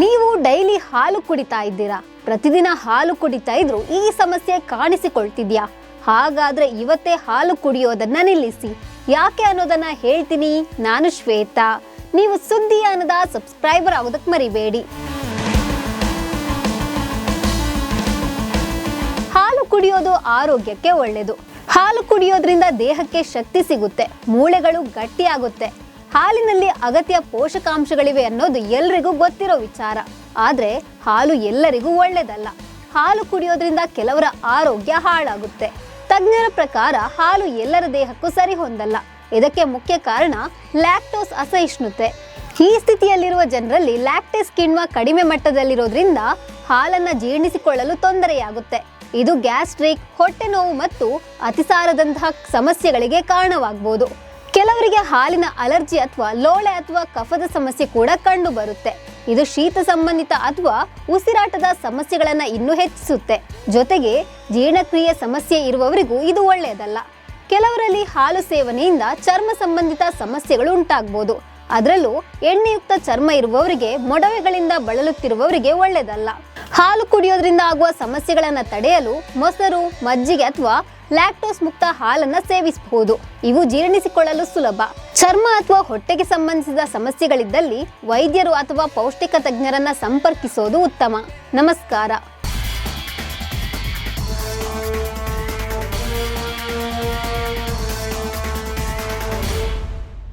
ನೀವು ಡೈಲಿ ಹಾಲು ಕುಡಿತಾ ಇದ್ದೀರಾ? ಪ್ರತಿದಿನ ಹಾಲು ಕುಡಿತಾ ಇದ್ರು ಈ ಸಮಸ್ಯೆ ಕಾಣಿಸಿಕೊಳ್ತಿದ್ಯಾ? ಹಾಗಾದ್ರೆ ಇವತ್ತೇ ಹಾಲು ಕುಡಿಯೋದನ್ನ ನಿಲ್ಲಿಸಿ. ಯಾಕೆ ಅನ್ನೋದನ್ನ ಹೇಳ್ತೀನಿ. ನಾನು ಶ್ವೇತಾ. ನೀವು ಸುದ್ದಿಯಾನದ ಸಬ್ಸ್ಕ್ರೈಬರ್ ಆಗೋದಕ್ಕೆ ಮರಿಬೇಡಿ. ಹಾಲು ಕುಡಿಯೋದು ಆರೋಗ್ಯಕ್ಕೆ ಒಳ್ಳೆಯದು. ಹಾಲು ಕುಡಿಯೋದ್ರಿಂದ ದೇಹಕ್ಕೆ ಶಕ್ತಿ ಸಿಗುತ್ತೆ, ಮೂಳೆಗಳು ಗಟ್ಟಿಯಾಗುತ್ತೆ. ಹಾಲಿನಲ್ಲಿ ಅಗತ್ಯ ಪೋಷಕಾಂಶಗಳಿವೆ ಅನ್ನೋದು ಎಲ್ರಿಗೂ ಗೊತ್ತಿರೋ ವಿಚಾರ. ಆದ್ರೆ ಹಾಲು ಎಲ್ಲರಿಗೂ ಒಳ್ಳೆಯದಲ್ಲ. ಹಾಲು ಕುಡಿಯೋದ್ರಿಂದ ಕೆಲವರ ಆರೋಗ್ಯ ಹಾಳಾಗುತ್ತೆ. ತಜ್ಞರ ಪ್ರಕಾರ ಹಾಲು ಎಲ್ಲರ ದೇಹಕ್ಕೂ ಸರಿ ಹೊಂದಲ್ಲ. ಇದಕ್ಕೆ ಮುಖ್ಯ ಕಾರಣ ಲ್ಯಾಕ್ಟೋಸ್ ಅಸಹಿಷ್ಣುತೆ. ಈ ಸ್ಥಿತಿಯಲ್ಲಿರುವ ಜನರಲ್ಲಿ ಲ್ಯಾಕ್ಟೇಸ್ ಕಿಣ್ವ ಕಡಿಮೆ ಮಟ್ಟದಲ್ಲಿರೋದ್ರಿಂದ ಹಾಲನ್ನ ಜೀರ್ಣಿಸಿಕೊಳ್ಳಲು ತೊಂದರೆಯಾಗುತ್ತೆ. ಇದು ಗ್ಯಾಸ್ಟ್ರಿಕ್, ಹೊಟ್ಟೆ ನೋವು ಮತ್ತು ಅತಿಸಾರದಂತಹ ಸಮಸ್ಯೆಗಳಿಗೆ ಕಾರಣವಾಗಬಹುದು. ಕೆಲವರಿಗೆ ಹಾಲಿನ ಅಲರ್ಜಿ ಅಥವಾ ಲೋಳೆ ಅಥವಾ ಕಫದ ಸಮಸ್ಯೆ ಕೂಡ ಕಂಡು ಬರುತ್ತೆ. ಇದು ಶೀತ ಸಂಬಂಧಿತ ಅಥವಾ ಉಸಿರಾಟದ ಸಮಸ್ಯೆಗಳನ್ನ ಇನ್ನೂ ಹೆಚ್ಚಿಸುತ್ತೆ. ಜೊತೆಗೆ ಜೀರ್ಣಕ್ರಿಯೆ ಸಮಸ್ಯೆ ಇರುವವರಿಗೂ ಇದು ಒಳ್ಳೆಯದಲ್ಲ. ಕೆಲವರಲ್ಲಿ ಹಾಲು ಸೇವನೆಯಿಂದ ಚರ್ಮ ಸಂಬಂಧಿತ ಸಮಸ್ಯೆಗಳು ಉಂಟಾಗಬಹುದು. ಅದರಲ್ಲೂ ಎಣ್ಣೆಯುಕ್ತ ಚರ್ಮ ಇರುವವರಿಗೆ, ಮೊಡವೆಗಳಿಂದ ಬಳಲುತ್ತಿರುವವರಿಗೆ ಒಳ್ಳೆಯದಲ್ಲ. ಹಾಲು ಕುಡಿಯೋದ್ರಿಂದ ಆಗುವ ಸಮಸ್ಯೆಗಳನ್ನು ತಡೆಯಲು ಮೊಸರು, ಮಜ್ಜಿಗೆ ಅಥವಾ ಲ್ಯಾಕ್ಟೋಸ್ ಮುಕ್ತ ಹಾಲನ್ನ ಸೇವಿಸಬಹುದು. ಇವು ಜೀರ್ಣಿಸಿಕೊಳ್ಳಲು ಸುಲಭ. ಚರ್ಮ ಅಥವಾ ಹೊಟ್ಟೆಗೆ ಸಂಬಂಧಿಸಿದ ಸಮಸ್ಯೆಗಳಿದ್ದಲ್ಲಿ ವೈದ್ಯರು ಅಥವಾ ಪೌಷ್ಟಿಕ ತಜ್ಞರನ್ನ ಸಂಪರ್ಕಿಸೋದು ಉತ್ತಮ. ನಮಸ್ಕಾರ.